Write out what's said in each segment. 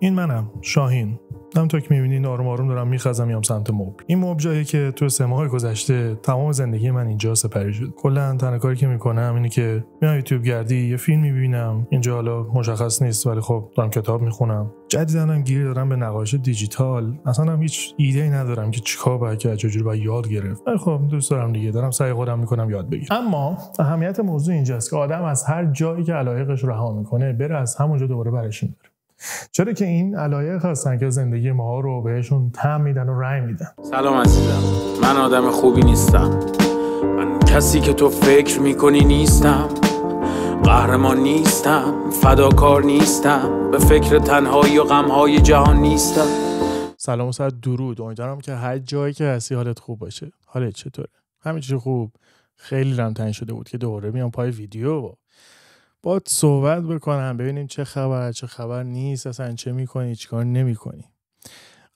این منم، شاهین. همونطور که می‌بینین آروم آروم دارم میخزم میام سمت مبل. این مبل جایی که تو 3 ماه گذشته تمام زندگی من اینجا سپری شد. کلا تنها کاری که میکنم اینه که میام یوتیوب گردی یه فیلم میبینم. اینجا حالا مشخص نیست ولی خب دارم کتاب میخونم. جدیداً هم گیر دارم به نقاشی دیجیتال. اصلا هم هیچ ایده‌ای ندارم که چیکار باید کرد، چجوری باید یاد گرفت. ولی خب دوست دارم دیگه، دارم سعی خودم میکنم یاد بگیرم. اما اهمیت موضوع اینجاست که آدم از هر جایی که علایقش رو رها میکنه بره از همونجا دوباره برش می‌داره. چرا که این علایق هستن که زندگی ما رو بهشون طعم میدن و رنگ میدن. سلام عزیزم، من آدم خوبی نیستم. من کسی که تو فکر میکنی نیستم. قهرمان نیستم، فداکار نیستم، به فکر تنهایی و غمهای جهان نیستم. سلام و صد درود. امیدوارم که هر جایی که هستی حالت خوب باشه. حالت چطوره؟ همه چی خوب. خیلی رم تنگ شده بود که دوباره میام پای ویدیو باید صحبت بکنم، ببینیم چه خبر نیست، اصلا چه میکنی، چیکار نمیکنی.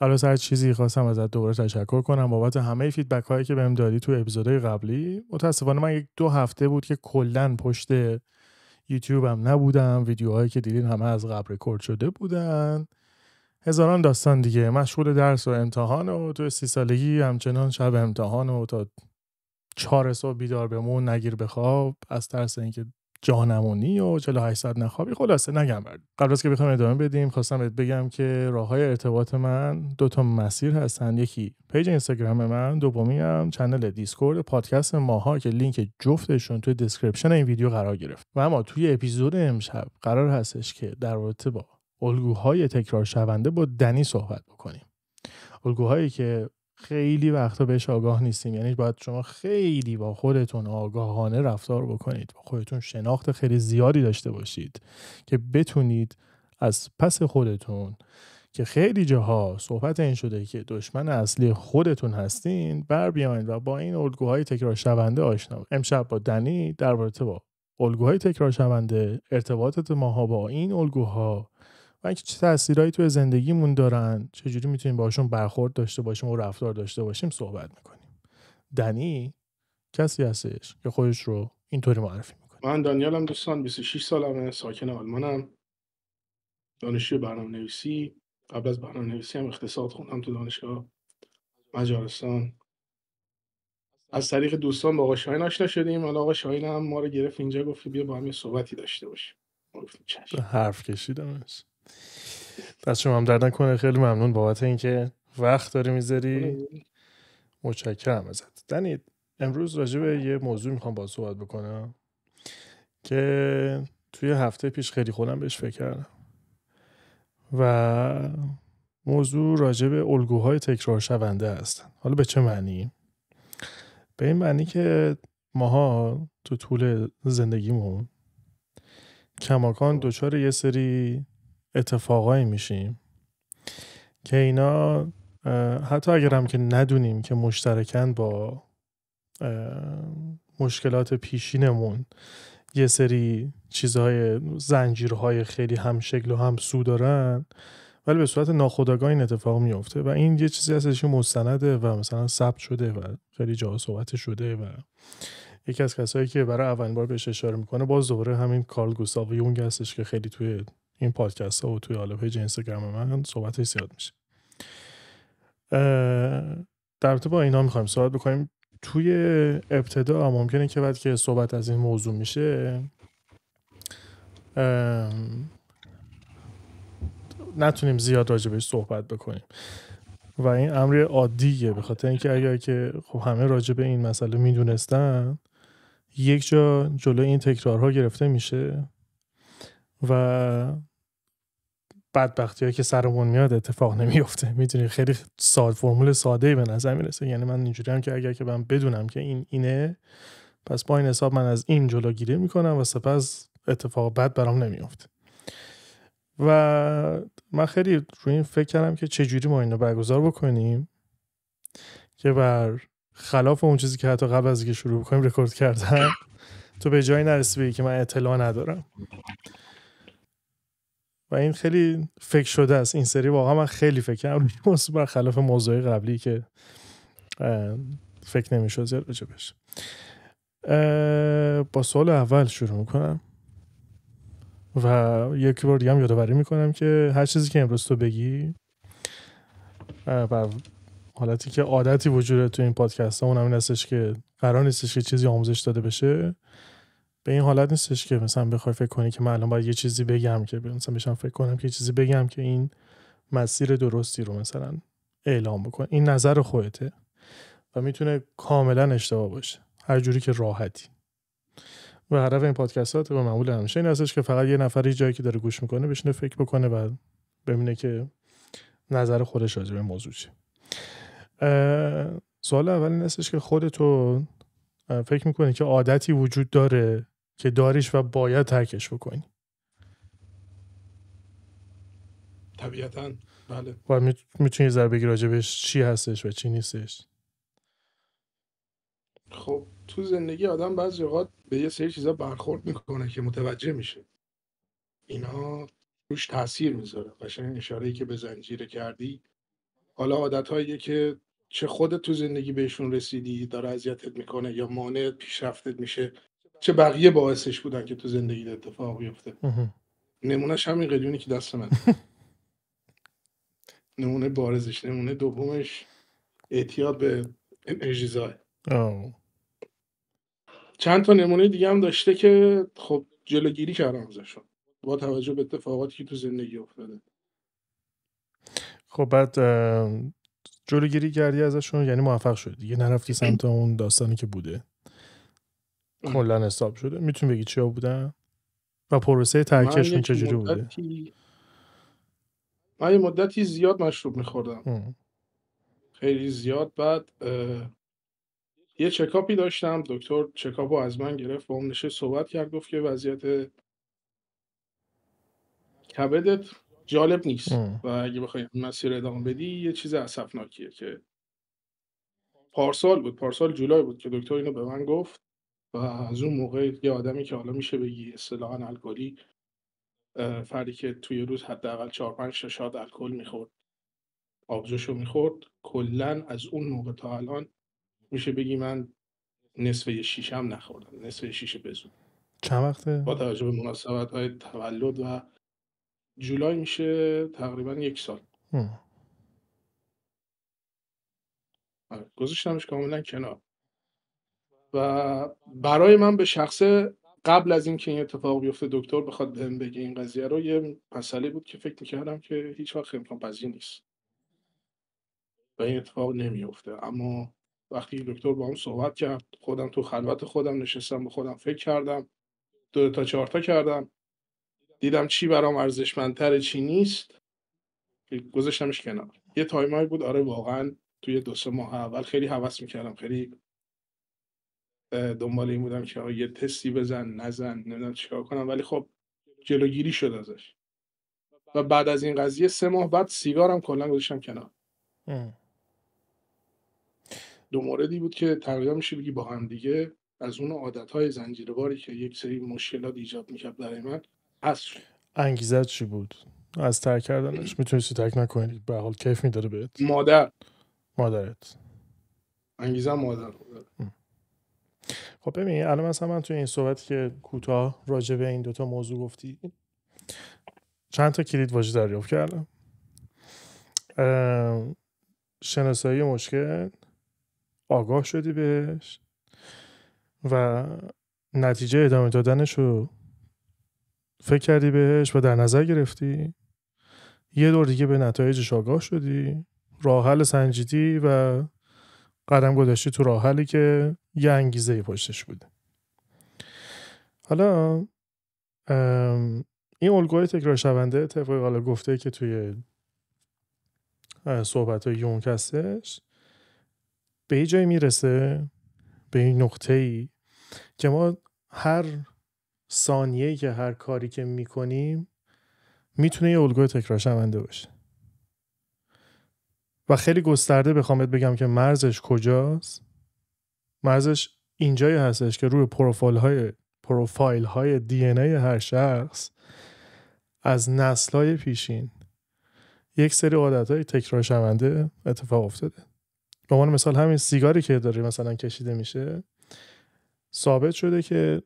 حالا هر چیزی خواستم ازت دوباره تشکر کنم بابت همه فیدبک هایی که بهم دادی تو اپیزودهای قبلی. متاسفانه من 1-2 هفته بود که کلا پشت یوتیوبم نبودم. ویدیوهایی که دیدین همه از قبل رکورد شده بودن. هزاران داستان دیگه، مشغول درس و امتحان و تو 30 سالگی همچنان شب امتحان و تا 4 صبح بیدار بمون، نگیر بخواب از ترس اینکه جانمونی و 48 ساعت نخوابی. خلاصه نگم برد. قبل از که بخوام ادامه بدیم خواستم بهت بگم که راههای ارتباط من 2 تا مسیر هستن. یکی پیج اینستاگرام من، دومی هم چنل دیسکورد پادکست ماها که لینک جفتشون توی دسکریپشن این ویدیو قرار گرفت. و اما توی اپیزود امشب قرار هستش که در رابطه با الگوهای تکرار شونده با دنی صحبت بکنیم. الگوهایی که خیلی وقتا بهش آگاه نیستیم. یعنی باید شما خیلی با خودتون آگاهانه رفتار بکنید، با خودتون شناخت خیلی زیادی داشته باشید که بتونید از پس خودتون که خیلی جاها صحبت این شده که دشمن اصلی خودتون هستین بر بیاین و با این الگوهای تکرار شونده آشنا. امشب با دنی در رابطه با الگوهای تکرار شونده، ارتباطات ماها با این الگوها و اینکه چه تأثیرایی توی زندگیمون دارن، چجوری میتونیم باشون برخورد داشته باشیم و رفتار داشته باشیم صحبت میکنیم. دنی کسی هستش که خودش رو اینطوری معرفی میکنه. من دانیالم دوستان، 26 سالمه، ساکن آلمانم، دانشجوی برنامه‌نویسی. قبل از برنامه‌نویسی هم اقتصاد خوندم تو دانشگاه مجارستان. از طریق دوستان با آقا شاهین آشنا شدیم. حالا آقا شاهین هم ما رو گرفت اینجا، گفت بیا با هم یه صحبتی داشته باشیم. ما گفتیم چشم. حرف کشیدمش. دست شما هم درد نکنه. خیلی ممنون بابت اینکه وقت داری میذاری. متشکرم ازت. دنی، امروز راجع به یه موضوع میخوام باهات صحبت بکنم که توی هفته پیش خیلی خودم بهش فکر کردم و موضوع راجع به الگوهای تکرار شونده هستن. حالا به چه معنی؟ به این معنی که ماها تو طول زندگیمون کماکان دچار یه سری اتفاقایی میشیم که اینا حتی اگر هم که ندونیم که مشترکاً با مشکلات پیشینمون یه سری چیزهای، زنجیرهای خیلی هم شکل و هم سو دارن، ولی به صورت ناخودآگاه این اتفاق میفته و این یه چیزی هستش که مستنده و مثلا ثبت شده و خیلی جاها صحبت شده و یکی از کسایی که برای اولین بار بهش اشاره میکنه باز دوباره همین کارل گوستاو یونگ هستش که خیلی توی این پادکست ها و توی حالا پیج اینستاگرام من صحبتش زیاد میشه. در رابطه با اینا میخوایم صحبت بکنیم. توی ابتدا ممکنه که بعد که صحبت از این موضوع میشه نتونیم زیاد راجع بهش صحبت بکنیم و این امر عادیه، به خاطر اینکه اگر که خب همه راجع به این مسئله میدونستن یک جا جلوی این تکرارها گرفته میشه و بدبختی‌هایی که سرمون میاد اتفاق نمیفته. میدونی خیلی فرمول ساده‌ای به نظر میرسه. یعنی من اینجوری هم که اگر که من بدونم که این اینه، پس با این حساب من از این جلوگیری میکنم و سپس اتفاق بد برام نمیفته. و من خیلی روی این فکر کردم که چجوری ما اینو برگزار بکنیم که بر خلاف اون چیزی که حتی قبل از اینکه شروع بکنیم رکورد کردم تو به جایی نرسی بگی که من اطلاع ندارم. و این خیلی فکر شده است. این سری واقعا من خیلی فکر کردم بر خلاف موضوع قبلی که فکر نمی‌شد زیاد راجبش. با سوال اول شروع میکنم. و یک بار دیگه هم یادآوری میکنم که هر چیزی که امروز تو بگی و حالتی که عادتی وجود تو این پادکست ها اون همین هستش که قرار نیستش که چیزی آموزش داده بشه. به این حالت نیستش که مثلا بخوای فکر کنی که من الان باید یه چیزی بگم که مثلا بشم فکر کنم که یه چیزی بگم که این مسیر درستی رو مثلا اعلام بکن. این نظر خودته و میتونه کاملا اشتباه باشه هر جوری که راحتی. و هدف این پادکستات به معمول همیشه این هستش که فقط یه نفری جایی که داره گوش میکنه بشینه فکر بکنه و ببینه که نظر خودش راجع به موضوع چیه. سوال اول این هستش که خودتو فکر میکنی که عادتی وجود داره که داریش و باید ترکش بکنی؟ طبیعتاً بله. و میتونی یه ذره بگی راجع بهش چی هستش و چی نیستش؟ خب تو زندگی آدم بعضی اوقات به یه سری چیزا برخورد میکنه که متوجه میشه اینا روش تاثیر میذاره. قشنگ اشاره‌ای که به زنجیره کردی، حالا عادت‌هایی که چه خودت تو زندگی بهشون رسیدی داره اذیتت میکنه یا مانع پیشرفتت میشه، چه بقیه باعثش بودن که تو زندگی اتفاق بیفته. نمونهش همین قلیونی که دست من نمونه بارزش. نمونه دومش اعتیاد به انرژیزای. چند تا نمونه دیگه هم داشته که خب جلوگیری کردم ازشون با توجه به اتفاقاتی که تو زندگی افتاده. خب بعد جلوگیری کردی ازشون یعنی موفق شدی دیگه، نرفتی سمت اون داستانی که بوده، کلا استاپ شده. میتونی بگی چیا بودن و پروسه ترکشون چجوری بوده؟ من یه مدتی زیاد مشروب میخوردم، خیلی زیاد. بعد یه چکاپی داشتم، دکتر چکاپو از من گرفت، با اون نشست صحبت کرد، گفت که وضعیت کبدت جالب نیست و اگه بخوای مسیر ادامه بدی یه چیز اسفناکیه. که پارسال جولای بود که دکتر اینو به من گفت و از اون موقع یه آدمی که حالا میشه بگی اصطلاحاً الکلی، فردی که توی روز حداقل 4-5 شات الکل میخورد، آبجوشو میخورد، کلا از اون موقع تا الان میشه بگی من نصف شیشه هم نخوردم، نصف شیشه بزون. چند وقته؟ با توجه به مناسبت‌های تولد و جولای میشه تقریبا 1 سال. گذاشتمش کاملا کنار. و برای من به شخصه قبل از اینکه این اتفاق بیفته دکتر بخواد بهم بگه این قضیه رو، یه مسئله بود که فکر می‌کردم که هیچ وقت امکان پذیر نیست و این اتفاق نمیفته. اما وقتی دکتر با هم صحبت کرد، خودم تو خلوت خودم نشستم، با خودم فکر کردم، 2 تا 4 تا کردم، دیدم چی برام ارزشمندتره چی نیست، گذاشتمش کنار. یه تایمایی بود آره واقعا توی 2-3 ماه اول خیلی هوس می‌کردم، خیلی دنبال این بودم که یه تستی بزن نزن نمیدونم چیکار کنم، ولی خب جلوگیری شد ازش. و بعد از این قضیه 3 ماه بعد سیگارم کلا گذاشتم کنار. 2 موردی بود که تقریبا میشه بگی با هم دیگه از اون عادت‌های زنجیرواری که یک سری مشکلات ایجاد می‌کرد برای من هست. انگیزه چی بود از ترک کردنش؟ میتونستی ترک نکنی؟ به حال کیف میداره بهت؟ مادرت. انگیزه مادر بود. خب ببین الان مثلا من توی این صحبت که کوتاه راجع به این 2 تا موضوع گفتی، چند تا کلید واژه دریافت کردم. شناسایی مشکل، آگاه شدی بهش و نتیجه ادامه دادنش رو فکر کردی بهش و در نظر گرفتی، یه دور دیگه به نتایجش آگاه شدی، راه حل سنجیدی و قدم گذاشتی تو راه حلی که یه انگیزه پشتش بوده. حالا این الگوی تکرار شونده طبق حالا گفته که توی صحبت‌های یونگ هستش، به یه جایی میرسه، به این نقطه‌ای که ما هر ثانیه‌ای که هر کاری که میکنیم میتونه یه الگوی تکرار شونده باشه و خیلی گسترده بخوام بگم که مرزش کجاست. مرزش اینجایی هستش که روی پروفایل های دی ان ای هر شخص از نسل‌های پیشین یک سری عادت‌های تکرار شونده اتفاق افتاده. به عنوان مثال همین سیگاری که داره مثلا کشیده میشه، ثابت شده که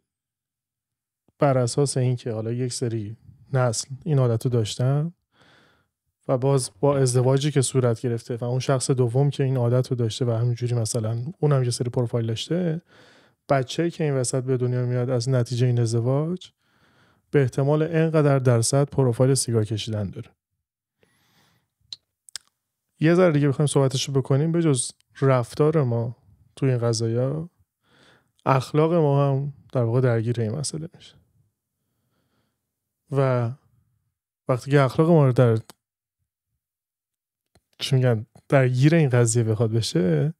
بر اساس اینکه حالا یک سری نسل این عادت رو داشتن و باز با ازدواجی که صورت گرفته و اون شخص دوم که این عادت رو داشته و همینجوری مثلا اونم یه سری پروفایل داشته، بچه‌ای که این وسط به دنیا میاد از نتیجه این ازدواج به احتمال اینقدر درصد پروفایل سیگار کشیدن داره. یه ذره دیگه بخوایم صحبتشو بکنیم، به جز رفتار ما توی این قضایا، اخلاق ما هم در واقع درگیر این مسئله میشه و وقتی که اخلاق ما رو درگیر این قضیه بخواد بشه،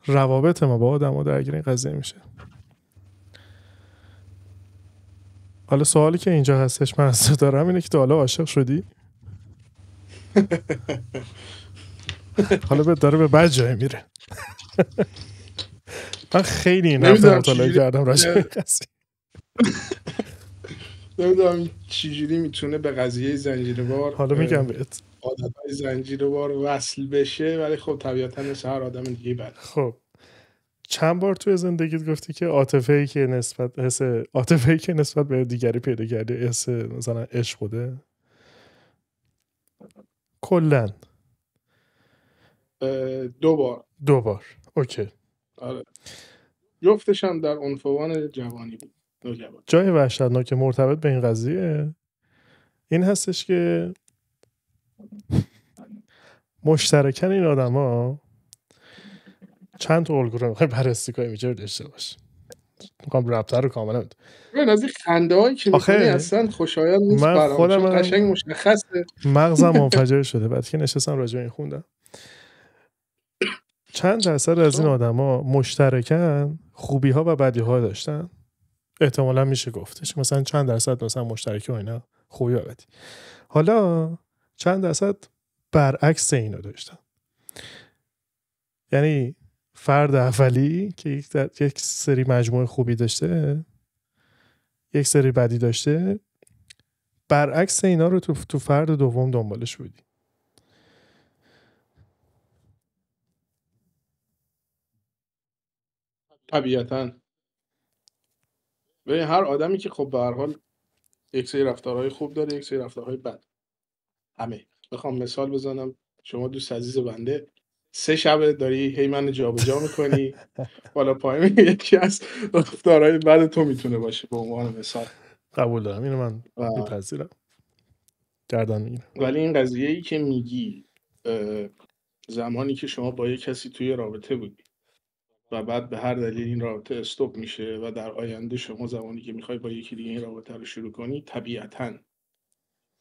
روابط ما با آدم‌ها درگیر این قضیه میشه. حالا سوالی که اینجا هستش من از تو دارم اینه که تو حالا عاشق شدی؟ حالا به داره به بد جای میره. من خیلی این هفته مطالعه کردم راجع به قضیه. نمیدونم چجوری میتونه به قضیه زنجیروار، حالا میگم بهت، عادتهای زنجیروار وصل بشه، ولی خب طبیعتا مثل هر آدم دیگه بده. خب چند بار توی زندگیت گفتی که عاطفه‌ای که نسبت به دیگری پیدا کردی حس مثلا عشق بوده؟ کلاً 2 بار. 2 بار. اوکی. آره. جفتش هم در عنفوان جوانی بود. جای وحشتناک مرتبط به این قضیه این هستش که مشترکاً این آدما چند تا الگو رو میخوای بررسی کنی میشه داشته باش. میخوام رابطه رو کاملا من از این خنده هایی که میکنی اصلا خوشایند نیست برام، چون قشنگ مشخصه مغزم منفجر شده بعد که نشستم راجع به این خوندم. چند درصد از این آدما مشترکاً خوبی ها و بدی ها داشتن؟ احتمالاً میشه گفتش مثلا چند درصد مثلا مشترک و اینا خوبی و بدی. حالا چند درصد برعکس اینا داشتن. یعنی فرد اولی که یک سری مجموعه خوبی داشته، یک سری بدی داشته، برعکس اینا رو تو فرد دوم دنبالش بودی. طبیعتاً به هر آدمی که خب به هر حال یک سری رفتارهای خوب داره، یک سری رفتارهای بد. همه بخوام مثال بزنم، شما دوست عزیز بنده 3 شب داری هی من جابجا میکنی بالا پایین، یکی از رفتارهای بد تو میتونه باشه به عنوان مثال. قبول دارم، اینو من میپذیرم، گردن میگیرم. ولی این قضیه‌ای که میگی زمانی که شما با یک کسی توی رابطه بودی و بعد به هر دلیل این رابطه استاپ میشه و در آینده شما زمانی که میخوای با یکی دیگه این رابطه رو شروع کنی، طبیعتاً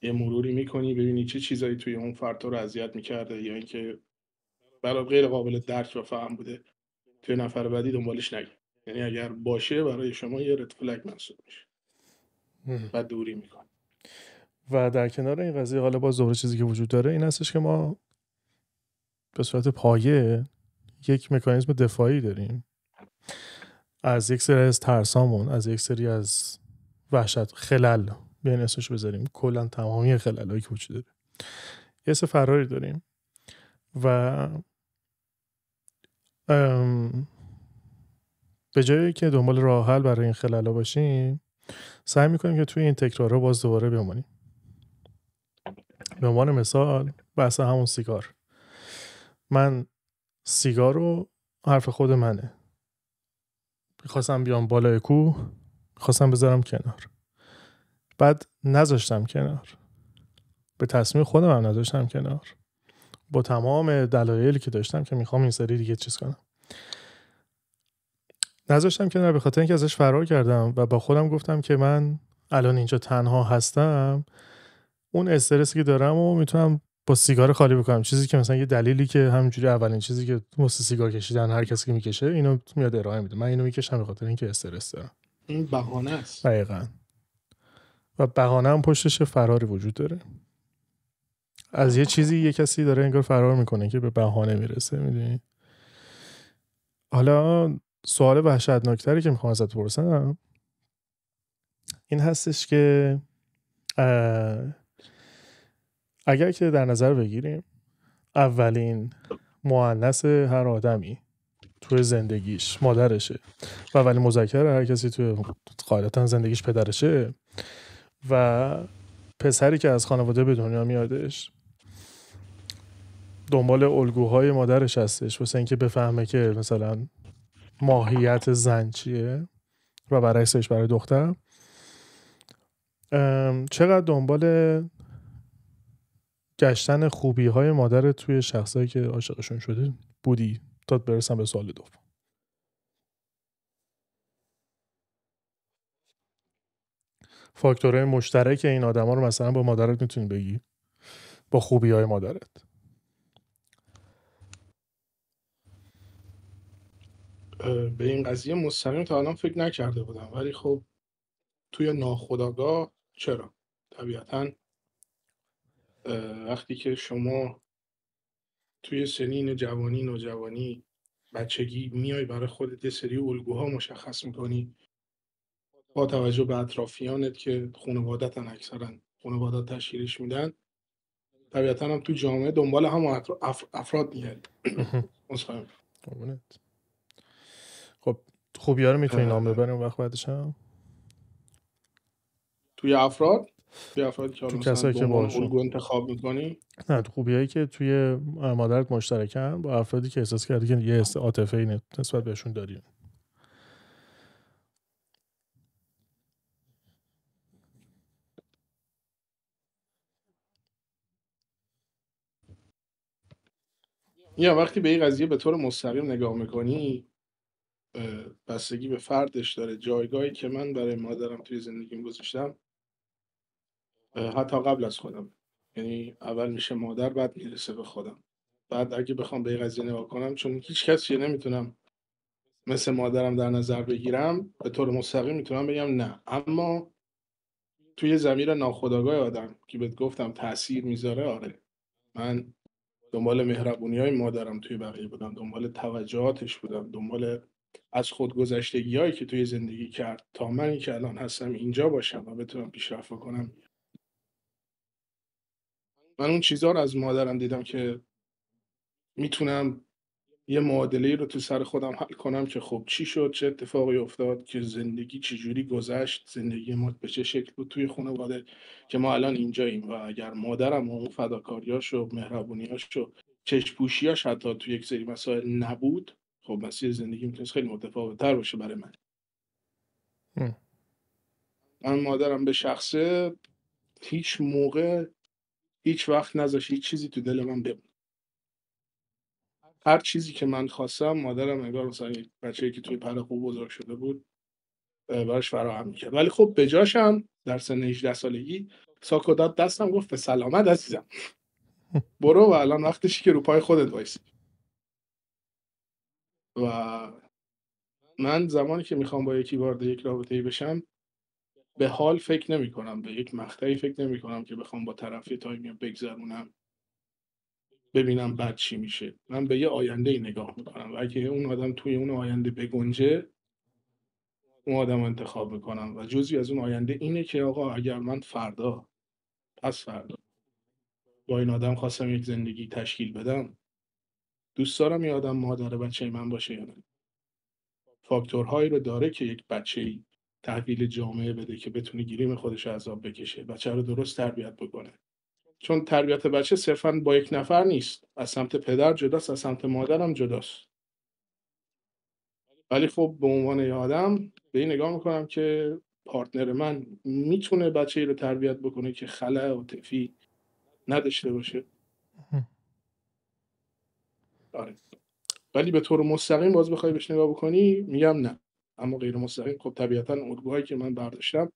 یه مروری میکنی ببینی چه چیزایی توی اون فرد تو رو اذیت میکرده یا اینکه برای غیر قابل درک و فهم بوده، توی نفر بعدی دنبالش نگی. یعنی اگر باشه برای شما یه رد فلگ محسوب میشه و دوری میکنی. و در کنار این قضیه حالا باز دوباره چیزی که وجود داره این هستش که ما به صورت پایه یک مکانیزم دفاعی داریم از یک سری از ترسامون، از یک سری از وحشت خلل، بیاین اسمش بذاریم، کلا تمامی خللایی که وجود داره یه سری فراری داریم و به جایی که دنبال راه حل برای این خلل‌ها باشیم سعی میکنیم که توی این تکرارها باز دوباره بمونیم. به عنوان مثال بحث همون سیگار، من سیگار رو حرف خود منه، میخواستم بیام بالای کوه، میخواستم بذارم کنار، بعد نذاشتم کنار، به تصمیم خودم هم نذاشتم کنار، با تمام دلایلی که داشتم که میخوام این سری دیگه چیز کنم نذاشتم کنار، به خاطر اینکه ازش فرار کردم و با خودم گفتم که من الان اینجا تنها هستم، اون استرسی که دارم و میتونم با سیگار خالی بکنم. چیزی که مثلا یه دلیلی که همینجوری اولین چیزی که واسه سیگار کشیدن هر کسی که میکشه اینو میاد ارائه میده، من اینو میکشم به خاطر اینکه استرس دارم. این بهانه است. دقیقاً. و بهانه هم پشتش فراری وجود داره. از یه چیزی یه کسی داره انگار فرار میکنه که به بهانه میرسه، میدونی؟ حالا سوال وحشتناکتری که میخوام ازت بپرسم این هستش که اگر که در نظر بگیریم اولین مؤنث هر آدمی توی زندگیش مادرشه و ولی مذکر هر کسی توی قاعدتا زندگیش پدرشه و پسری که از خانواده به دنیا میادش دنبال الگوهای مادرش هستش واسه اینکه بفهمه که مثلا ماهیت زن چیه و برعکسش برای دختر. چقدر دنبال گشتن خوبی های مادر توی شخصایی که عاشقشون شده بودی تا برسم به سوال دوم؟ فاکتورهای مشترک این آدما رو مثلا با مادرت میتونی بگی، با خوبی های مادرت. به این قضیه مستقیم تا الان فکر نکرده بودم، ولی خب توی ناخودآگاه چرا؟ طبیعتاً وقتی که شما توی سنین جوانی، نوجوانی، بچگی میای برای خودت یه سری الگوها مشخص میکنی با توجه به اطرافیانت که خانوادتن، اکثرا خانوادت تشکیلش میدن، طبیعتاً هم تو جامعه دنبال هم افراد میگردی. خب خوبی ها رو میتونی نام ببریم وقت بعدش هم توی افراد که تو مثلا به عنوان الگو انتخاب میکنی؟ نه، تو خوبی هایی که توی مادرت مشترکن با افرادی که احساس کردی که یه حس عاطفه‌ای نسبت بهشون داری. یا وقتی به این قضیه به طور مستقیم نگاه میکنی، بستگی به فردش داره. جایگاهی که من برای مادرم توی زندگیم گذاشتم حتی قبل از خودم، یعنی اول میشه مادر بعد میرسه به خودم. بعد اگه بخوام به این قضیه نگاه کنم، چون هیچ کسی نمیتونم مثل مادرم در نظر بگیرم، به طور مستقیم میتونم بگم نه، اما توی ضمیر ناخودآگاه آدم که بهت گفتم تأثیر میذاره، آره من دنبال مهربونی‌های مادرم توی بقیه بودم، دنبال توجهاتش بودم، دنبال از خودگذشتگی‌هایی که توی زندگی کرد تا منی که الان هستم اینجا باشم و بتونم پیشرفت کنم. من اون چیزها رو از مادرم دیدم که میتونم یه معادله رو تو سر خودم حل کنم که خب چی شد، چه اتفاقی افتاد، که زندگی چجوری گذشت، زندگی ما به چه شکل بود توی خانواده که ما الان اینجاییم. و اگر مادرم و اون فداکاریاش و مهربونیاش و چشم‌پوشیاش حتی توی یک سری مسائل نبود، خب مسیر زندگی میتونست خیلی متفاوت‌تر باشه برای من. من مادرم به شخصه هیچ موقع هیچ وقت نذاشت هیچ چیزی تو دل من بمونه. هر چیزی که من خواستم مادرم انگار مثلا یک بچه‌ای که توی پر خوب بزرگ شده بود براش فراهم می‌کرد. ولی خب به جاشم در سن 18 سالگی ساکو داد دستم، گفت به سلامت عزیزم، برو و الان وقتشی که رو پای خودت وایسی. و من زمانی که میخوام با یکی وارد یک رابطه‌ای بشم، به حال فکر نمی‌کنم، به یک مقطعی فکر نمی‌کنم که بخوام با طرف یه تایمی بگذرونم ببینم بعد چی میشه. من به یه آینده نگاه میکنم و اگه اون آدم توی اون آینده بگنجه، اون آدم انتخاب میکنم. و جزئی از اون آینده اینه که آقا اگر من فردا، پس فردا با این آدم خواستم یک زندگی تشکیل بدم، دوست دارم این آدم مادر بچه من باشه یا نه. فاکتورهایی رو داره که یک بچه‌ای تحویل جامعه بده که بتونه گریم خودش رو از آب بکشه، بچه رو درست تربیت بکنه. چون تربیت بچه صرفاً با یک نفر نیست، از سمت پدر جداست، از سمت مادرم جداست. ولی خب به عنوان یه آدم به این نگاه میکنم که پارتنر من میتونه بچه‌ای رو تربیت بکنه که خلأ عاطفی نداشته باشه. آره. ولی به طور مستقیم باز بخوای بهش نگاه بکنی، میگم نه. اما غیر مستقیم خب طبیعتاً الگوهایی که من برداشتم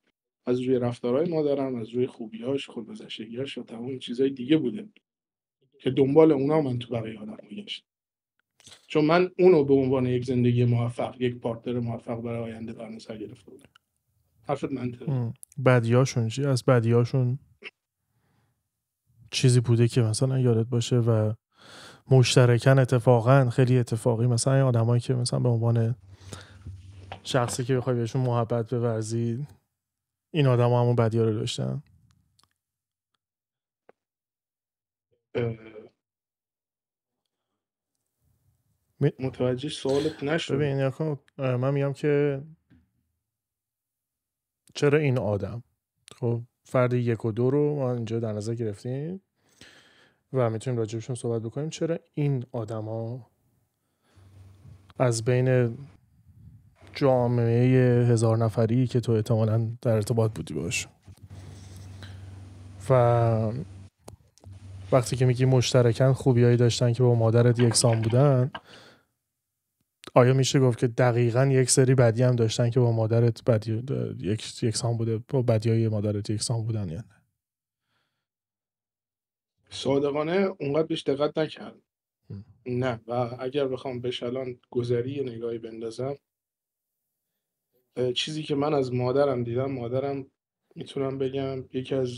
از روی رفتارهای مادرم، از روی خوبیاش، خودگذشتگیاش و تمام چیزای دیگه بوده که دنبال اونا من تو بقیه آدم میگشتم. چون من اونو به عنوان یک زندگی موفق، یک پارتنر موفق برای آینده در نظر گرفته بودم. حرفت منطقیه. بدیاشون چی؟ از بدیاشون چیزی بوده که مثلا یادت باشه و مشترکن اتفاقا خیلی اتفاقی، مثلا این آدمایی که مثلا به عنوان شخصی که بخوای بهشون محبت بورزی، این آدما همون بدی‌ها رو داشتن؟ متوجه سوالت نشدم. ببین نکن، من میگم که چرا این آدم، خب فرد 1 و 2 رو ما اینجا در نظر گرفتیم و میتونیم راجبشون صحبت بکنیم. چرا این آدم ها از بین جامعه 1000 نفری که تو احتمالاً در ارتباط بودی باش و وقتی که میگی مشترکاً خوبیایی داشتن که با مادرت یکسان بودن، آیا میشه گفت که دقیقاً یک سری بدی هم داشتن که با مادرت یکسان بوده، با بدیای مادرت یکسان بودن یا نه؟ صادقانه اونقدر بهش دقت نکردم. نه، و اگر بخوام بهش الان گذری یه نگاهی بندازم، چیزی که من از مادرم دیدم، مادرم میتونم بگم یکی از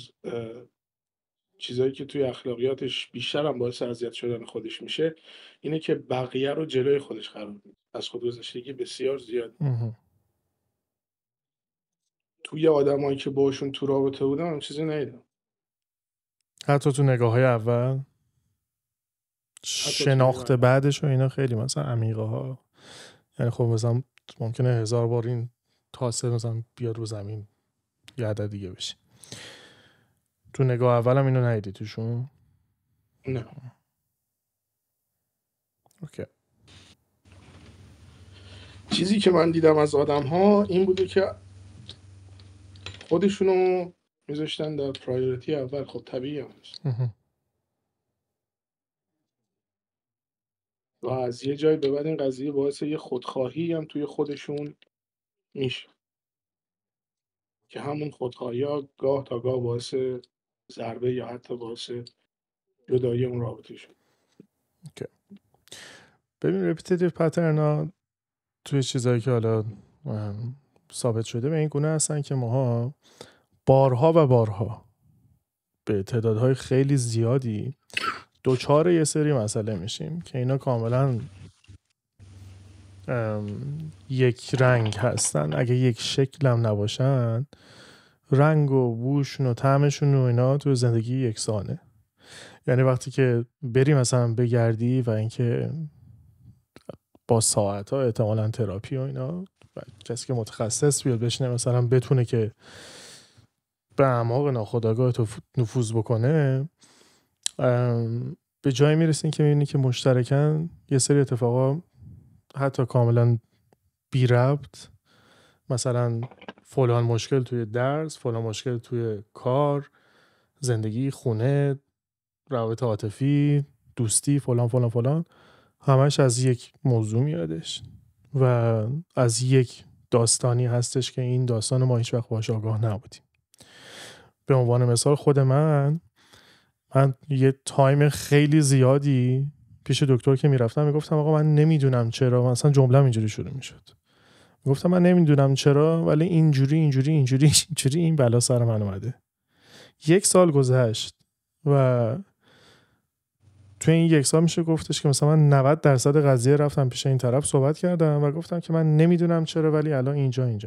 چیزایی که توی اخلاقیاتش بیشتر هم باعث اذیت شدن خودش میشه اینه که بقیه رو جلوی خودش قرار میده. از خودگذشتگی بسیار زیاد. توی آدمایی که باشون تو رابطه بودم هم چیزی ندیدم. حتی تو نگاه‌های اول شناخت بعدش و اینا خیلی مثلا عمیقه ها. یعنی خب مثلا ممکنه 1000 بار این تاسه مثلا بیاد رو زمین یه عدد دیگه بشه. تو نگاه اول هم اینو ندیدی توشون؟ نه. اوکی. چیزی که من دیدم از آدم ها این بوده که خودشونو میذاشتن در پرایوریتی اول. خب طبیعی هم هست. و از یه جای به بعد این قضیه باعث یه خودخواهی هم توی خودشون میشه که همون خودخواهی ها گاه تا گاه باعث ضربه یا حتی باعث جدایی اون رابطه شد. اوکی. ببین رپیتیتیو پترن ها توی چیزایی که حالا ثابت شده به این گونه هستن که ماها بارها و بارها به تعدادهای خیلی زیادی دوچار یه سری مسئله میشیم که اینا کاملا یک رنگ هستن. اگه یک شکل هم نباشن، رنگ و بوشون و طعمشون و اینا تو زندگی یکسانه. یعنی وقتی که بری مثلا بگردی و اینکه با ساعت ها احتمالاً تراپی و اینا و کسی که متخصص بیاد بشینه مثلا بتونه که به اعماق ناخودآگاه تو نفوذ بکنه، به جایی میرسین که میبینی که مشترکاً یه سری اتفاقا حتی کاملا بی ربط، مثلا فلان مشکل توی درس، فلان مشکل توی کار، زندگی، خونه، روابط عاطفی، دوستی، فلان فلان فلان، همش از یک موضوع میادش و از یک داستانی هستش که این داستان ما هیچ وقت باهاش آگاه نبودیم. به عنوان مثال خود من یه تایم خیلی زیادی پیش دکتر که میرفتم میگفتم آقا من نمیدونم چرا، مثلا جمله اینجوری شروع میشد، گفتم من نمیدونم چرا ولی اینجوری این بلا سر من اومده. 1 سال گذشت و تو این 1 سال میشه گفتش که مثلا من 90% قضیه رفتم پیش این طرف صحبت کردم و گفتم که من نمیدونم چرا ولی الان اینجا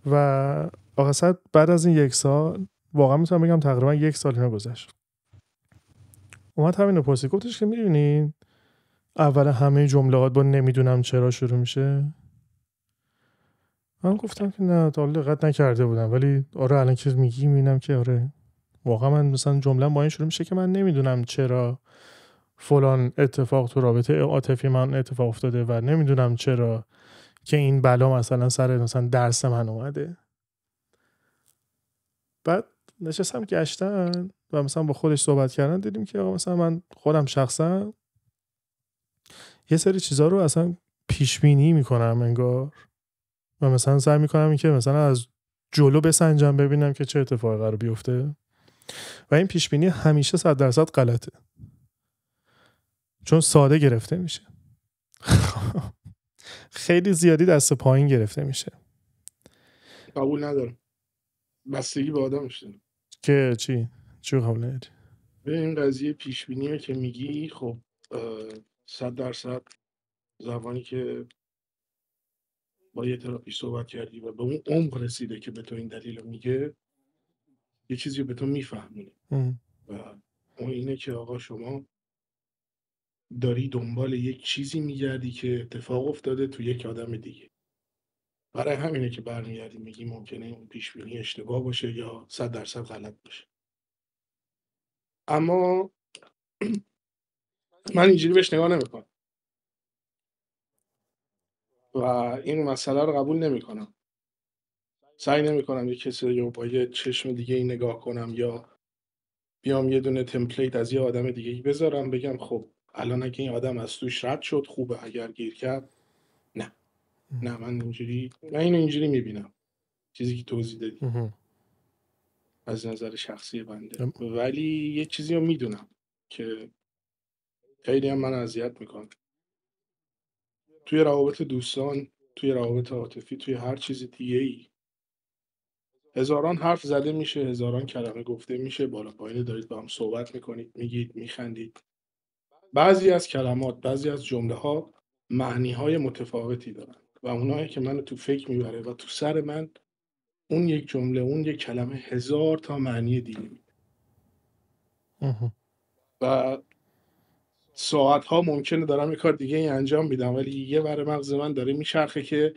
و آقا بعد از این 1 سال واقعا میتونم بگم تقریبا 1 سال اینا گذشت، اومد همین رو پرسید، گفتش که میدونین اول همه جملات با نمیدونم چرا شروع میشه. من گفتم که نه تا حالا دقت نکرده بودم ولی آره الان که میگی میبینم که آره واقعا من مثلا جمله با این شروع میشه که من نمیدونم چرا فلان اتفاق تو رابطه عاطفی من اتفاق افتاده و نمیدونم چرا که این بلا مثلا سر مثلا درس من اومده. بعد نشستم گشتن و مثلا با خودش صحبت کردن، دیدیم که آقا مثلا من خودم شخصا یه سری چیزا رو اصلا پیش بینی میکنم انگار و مثلا سعی میکنم این که مثلا از جلو بسنجم ببینم که چه اتفاقی قرار بیفته و این پیش بینی همیشه 100% غلطه چون ساده گرفته میشه. خیلی زیادی دست پایین گرفته میشه. قبول ندارم. بستگی به آدمش داره. که چی قبول نداری؟ به این قضیه پیش بینیه که میگی، خب 100% زمانی که با یه تراپی صحبت کردی و به اون عمق رسیده که به تو این دلیل رو میگه، یه چیزی به تو میفهمونه و اون اینه که آقا شما داری دنبال یک چیزی میگردی که اتفاق افتاده تو یک آدم دیگه. برای همینه که برمیگردی میگی ممکنه اون پیش بینی اشتباه باشه یا 100% غلط باشه. اما من اینجوری بهش نگاه نمیکنم و این مسئله رو قبول نمیکنم. سعی نمیکنم یه کسی رو با یه چشم دیگه این نگاه کنم یا بیام یه دونه تمپلیت از یه آدم دیگه ای بذارم بگم خب الان اگه این آدم از توش رد شد خوبه، اگر گیر کرد نه. من اینو اینجوری میبینم، چیزی که توضیح دادی از نظر شخصی بنده. ولی یه چیزی رو میدونم که خیلی هم من اذیت میکنه توی روابط دوستان، توی روابط عاطفی، توی هر چیز دیگه ای. هزاران حرف زده میشه، هزاران کلمه گفته میشه، بالا پایین دارید با هم صحبت میکنید، میگید، میخندید. بعضی از کلمات، بعضی از جمله ها معنی های متفاوتی دارن و اونایی که منو تو فکر میبره و تو سر من اون یک جمله، اون یک کلمه 1000 تا معنی دیگه میده و ساعت‌ها ممکنه دارم یه کار دیگه ای انجام میدم ولی یه ور مغز من داره میچرخه که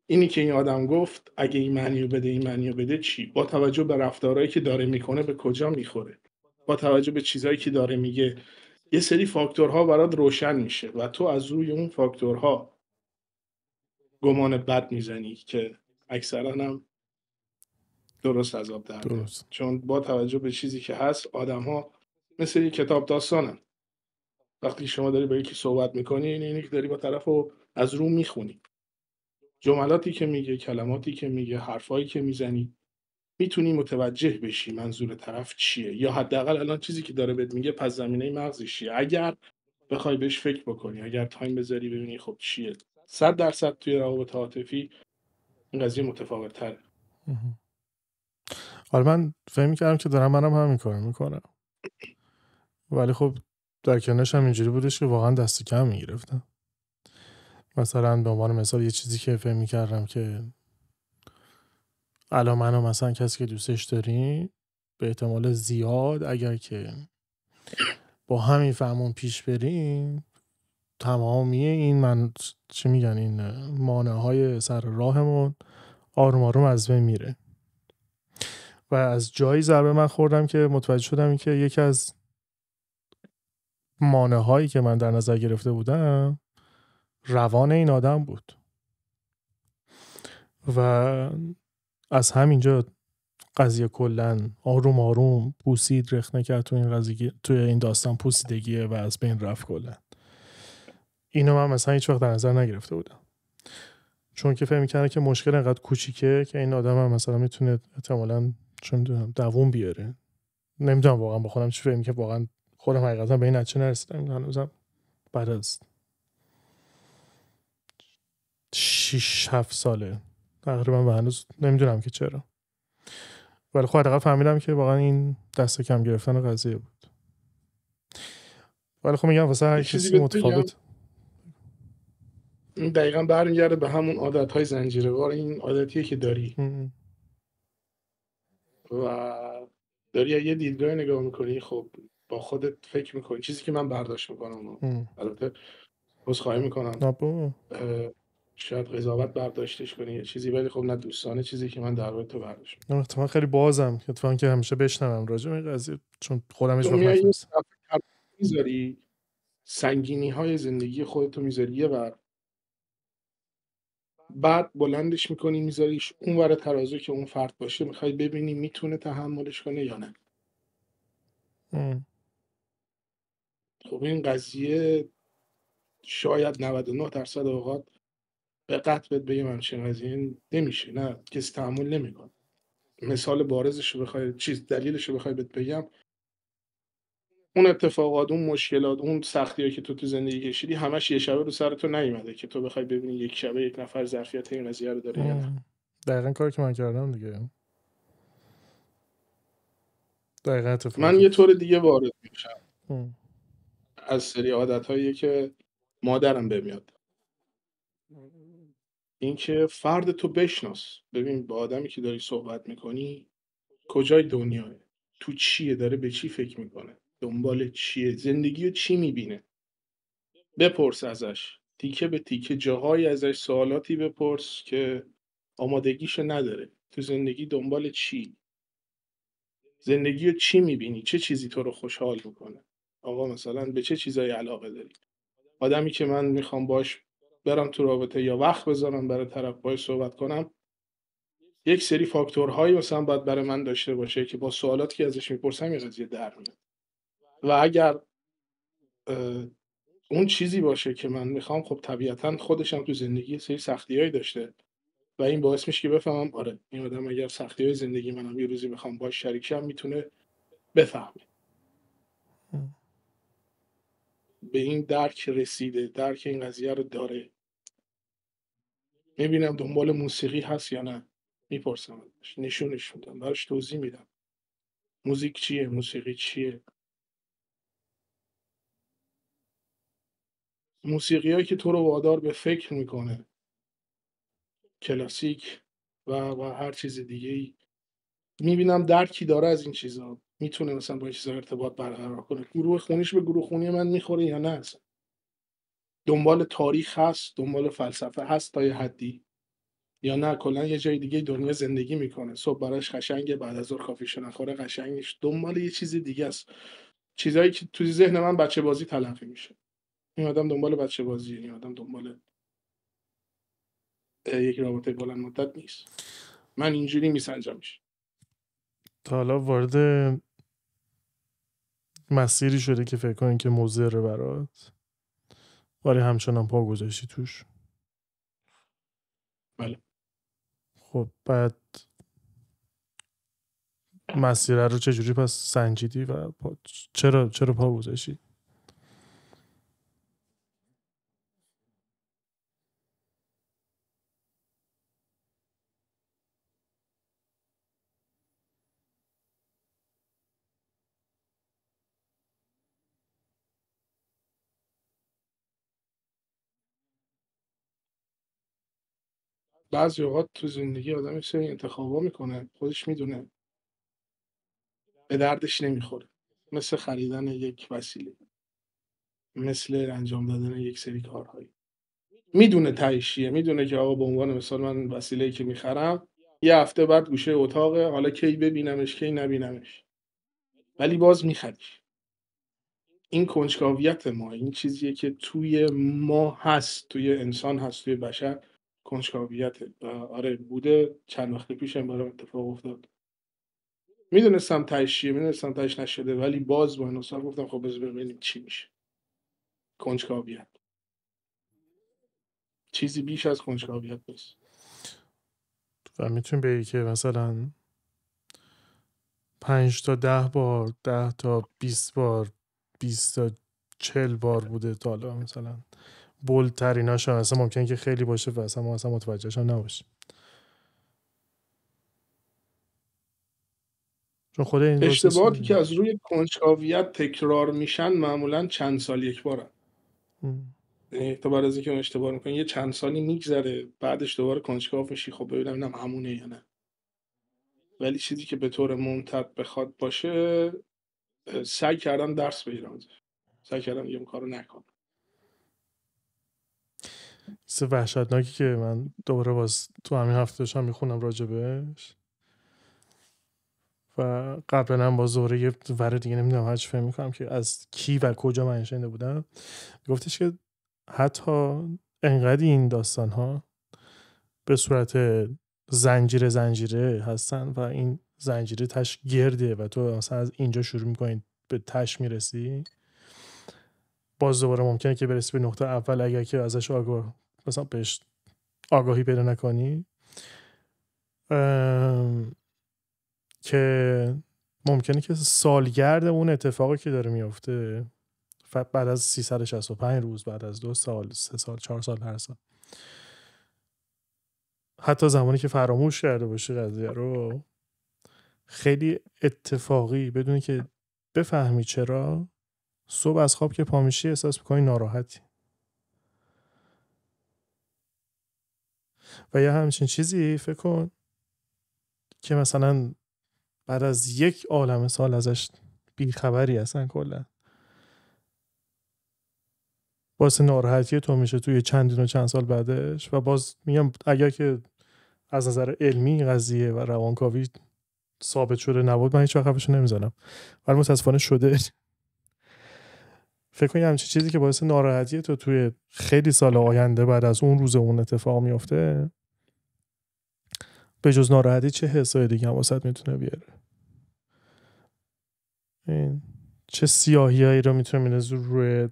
اینی که این آدم گفت اگه این معنی رو بده، این معنی رو بده چی؟ با توجه به رفتارهایی که داره میکنه به کجا میخوره؟ با توجه به چیزهایی که داره میگه یه سری فاکتورها برات روشن میشه و تو از روی اون فاکتورها گمان بد میزنی که اکثرا هم درست از آب در میاد. چون با توجه به چیزی که هست آدم‌ها مثل یک کتاب داستانن. وقتی شما داری با یکی صحبت میکنی اینی که داری با طرفو از رو میخونی. جملاتی که میگه، کلماتی که میگه، حرفایی که میزنی، میتونی متوجه بشی منظور طرف چیه یا حداقل الان چیزی که داره بهت میگه پس زمینه مغزش چیه. اگر بخوای بهش فکر بکنی، اگر تایم بذاری ببینی خب چیه، 100% توی روابط عاطفی این قضیه متفاوت تره. حالا من فهم می‌کردم که دارم منم همین کارو میکنم ولی خب در کنارش هم اینجوری بودش که واقعا دست کم میگرفتم. مثلا به عنوان مثال یه چیزی که فهم می‌کردم که الان منو مثلا کسی که دوستش داری به احتمال زیاد اگر که با همین فهمون پیش بریم تمامی این من چی میگن این مانع‌های سر راهمون آروم آروم از بین میره. و از جایی ضربه من خوردم که متوجه شدم این که یکی از مانع‌هایی که من در نظر گرفته بودم روان این آدم بود و از همینجا قضیه کلن آروم آروم پوسید رخنه کرد تو این قضیه، توی این داستان پوسیدگیه و از بین رفت کلن. اینو من مثلا هیچ وقت در نظر نگرفته بودم چون که فهم می‌کردم که مشکل انقدر کوچیکه که این آدم هم مثلا میتونه احتمالاً چون دووم بیاره. نمیدونم واقعا با خودم چی فهم که واقعا خودم حقیقتا به این نتیجه نرسیدم. هنوزم بعد از 6-7 ساله تقریبا و هنوز نمیدونم که چرا، ولی خب حداقل فهمیدم که واقعا این دست کم گرفتن قضیه بود. ولی خب میگم واسه هر کسی متفاوت. این دقیقا برمیگرده به همون عادت‌های زنجیره‌وار. این عادتیه که داری و داری یه دیدگاه نگاه میکنی، خب با خودت فکر میکنی. چیزی که من برداشت میکنم البته عذرخواهی میکنم شاید قضاوت برداشتش کنی یه چیزی، ولی خب نه دوستانه چیزی که من در واقع تو برداشت میکنم. اتفاقا خیلی بازم اتفاقا که همیشه بشنوم راجع به این قضیه چون خودم هیچ وقت نفهمیدم. میذاری سنگینی های زندگی خودتو میذاری یه ور، بعد بلندش میکنی میذاریش اون ور ترازو که اون فرد باشه، میخوای ببینی میتونه تحملش کنه یا نه. خب این قضیه شاید 99% اوقات به قطع بگم همچین قضیه نمیشه، نه کسی تحمل نمیکنه. مثال بارزش رو بخوای دلیلش رو بخوای بگم، اون اتفاقات، اون مشکلات، اون سختیایی که تو زندگی کشیدی همش یه شبه رو سر تو نیومده که تو بخوای ببینی یک شبه یک نفر ظرفیت این قضیه رو داره یا نه. دقیقاً کاری که من کردم دیگه. دقیقاً اتفاق من یه طور دیگه وارد میشم از سری عادت‌هایی که مادرم بهم یاد داد. اینکه فرد تو بشناس. ببین با آدمی که داری صحبت میکنی کجای دنیاه، تو چیه، داره به چی فکر میکنه، دنبال چیه، زندگی رو چی میبینه. بپرس ازش، تیکه به تیکه جاهایی ازش سوالاتی بپرس که آمادگیشو نداره. تو زندگی دنبال چی؟ زندگی رو چی میبینی؟ چه چیزی تو رو خوشحال میکنه؟ آقا مثلا به چه چیزایی علاقه داری؟ آدمی که من میخوام باش برم تو رابطه یا وقت بذارم برای طرف باش صحبت کنم، یک سری فاکتورهایی مثلا باید برای من داشته باشه که با سوالاتی که ازش میپرسم یه قضیه در میاد. و اگر اون چیزی باشه که من میخوام، خب طبیعتا خودش هم تو زندگی یه سری سختیایی داشته و این باعث میشه که بفهمم آره این آدم اگر سختیای زندگی منم یه روزی بخوام باش شریک شم میتونه بفهمه. به این درک رسیده، درک این قضیه رو داره. میبینم دنبال موسیقی هست یا نه، میپرسم ازش، نشونش میدم، براش توضیح میدم موزیک چیه، موسیقی چیه. موسیقیایی که تو رو وادار به فکر میکنه، کلاسیک و هر چیز دیگه ای، میبینم درکی داره از این چیزا، میتونه مثلا با این چیزا ارتباط برقرار کنه. گروه خونیش به گروه خونی من میخوره یا نه، اصلا دنبال تاریخ هست، دنبال فلسفه هست تا یه حدی، یا نه کلا یه جای دیگه دنیا زندگی میکنه، صبح براش قشنگه، بعد از ظهر کافیشو نخوره قشنگش، دنبال یه چیز دیگه است. چیزایی که تو ذهن من بچه بازی تلقی میشه. این آدم دنبال بچه بازی، این آدم دنبال یک رابطه بلند مدت نیست. من اینجوری میسنجمش. تا حالا وارد مسیری شده که فکر کنی که مضره برات ولی همچنان پا گذاشتی توش؟ بله. خب بعد مسیر رو چجوری پس سنجیدی و چرا پا گذاشتی؟ بعضی اوقات تو زندگی آدم یه سری انتخابا میکنه، خودش میدونه به دردش نمیخوره، مثل خریدن یک وسیله، مثل انجام دادن یک سری کارهایی. میدونه تهش چیه، میدونه که آقا به عنوان مثال من وسیله‌ای که میخرم یه هفته بعد گوشه اتاقه، حالا کی ببینمش کی نبینمش، ولی باز میخریش. این کنجکاویت ما، این چیزیه که توی ما هست، توی انسان هست، توی بشر کنجکاویته. و آره بوده، چند وقت پیشم برام اتفاق افتاد، میدونستم تهش چیه، میدونستم تهش نشده، ولی باز با این اصلا گفتم خب بذار ببینیم چی میشه. کنجکاویت چیزی بیش از کنجکاویت نیست. و میتونی بگی که مثلا 5 تا 10 بار، 10 تا 20 بار، 20 تا 40 بار بوده تا حالا؟ مثلا بولتریناش هم مثلا ممکنه که خیلی باشه و اصلا ما اصلا متوجهش هم نباشیم، چون خود این اشتباهاتی که از روی کنجکاویت تکرار میشن معمولا چند سال یک بارن. تو بعد از اینکه اون اشتباه میکنی یه چند سالی میگذره، بعدش دوباره کنجکاو میشی خب ببینم همونه یا نه. ولی چیزی که به طور ممتد بخواد باشه، سعی کردم درس بگیرم ازش، سعی کردم یه کارو نکنم. چیز وحشتناکی که من دوباره باز تو همین هفته داشتم میخونم راجبش و قبلا هم با زوره یه ور دیگه نمیدونم هرچی فهم میکنم که از کی و کجا من شنیده بودم، گفتش که حتی انقدر این داستان ها به صورت زنجیره هستن و این زنجیره تش گرده و تو مثلا از اینجا شروع میکنی به تش میرسی، باز دوباره ممکنه که برسی به نقطه اول اگر که ازش مثلا بهش آگاهی پیدا نکنی، که ممکنه که سالگرد اون اتفاقی که داره میفته بعد از 365 روز، بعد از 2 سال، 3 سال، 4 سال، هر سال، حتی زمانی که فراموش کرده باشی قضیه رو، خیلی اتفاقی بدون که بفهمی چرا، صبح از خواب که پا میشی احساس میکنی ناراحتی. و یا همچین چیزی فکر کن که مثلا بعد از 1 عالمه سال ازش بیخبری هستن کلا، باعث ناراحتی تو میشه توی چندین و چند سال بعدش. و باز میگم اگر که از نظر علمی قضیه و روانکاوی ثابت شده نبود من هیچ وقت حرفشو نمیزنم، ولی متاسفانه شده. فکر کنم همچین چیزی که باعث ناراحتی تو توی خیلی سال آینده بعد از اون روز اون اتفاق میفته، به جز ناراحتی چه حسای دیگه هم واسط میتونه بیاره؟ این چه سیاهیایی رو میتونه میندازه روی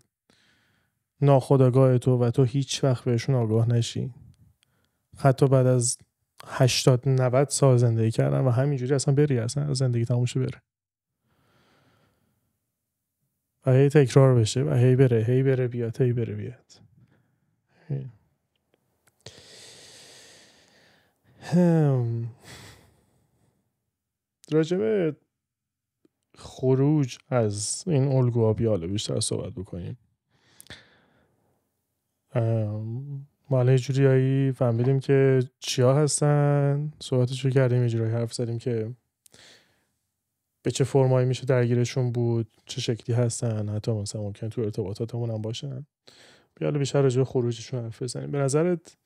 ناخودآگاه تو و تو هیچ وقت بهشون آگاه نشی، حتی بعد از 80-90 سال زندگی کردن و همینجوری اصلا بری، اصلا زندگی تموم شه بره و هی تکرار بشه و هی بره بیاد، هی بره بیاد. راجبه خروج از این الگوها بیاله بیشتر صحبت بکنیم. ما الان یه جوریایی فهمیدیم که چیا هستن، صحبتشو کردیم، یه جورایی حرف زدیم که به چه فرمایی میشه درگیرشون بود، چه شکلی هستن، حتی مثلا ممکن تو ارتباطاتمون هم باشن. بیاله بیشتر راجع به خروجشون حرف بزنیم. به نظرت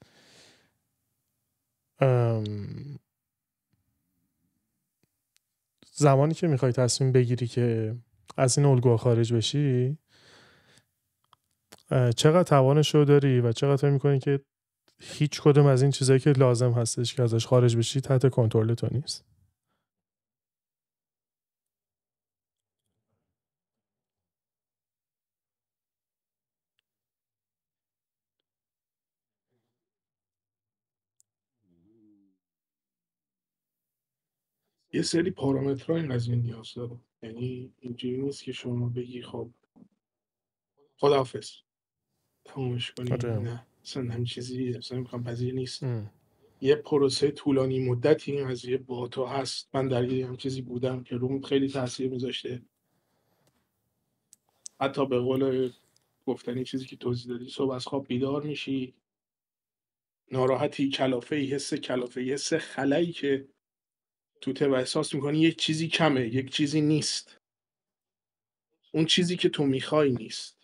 زمانی که میخوای تصمیم بگیری که از این الگوها خارج بشی چقدر توانش رو داری و چقدر فکر میکنی که هیچ کدوم از این چیزایی که لازم هستش که ازش خارج بشی تحت کنترل تو نیست؟ یه سری پارامترها این قضیه نیاز داره. یعنی اینجوری نیست که شما بگی خب خداحافظ تمومش کنی، آره. نه اصلا همین چیزی اصلا میخوام پذیر نیست. یه پروسه طولانی مدتی این قضیه با تو هست. من درگیر هم چیزی بودم که روم خیلی تاثیر میذاشته. حتی به قول گفتنی چیزی که توضیح دادی، صبح از خواب بیدار میشی ناراحتی، کلافه‌ای، حس کلافه‌ای، حس خلایی که توته و احساس میکنی یک چیزی کمه، یک چیزی نیست، اون چیزی که تو میخوای نیست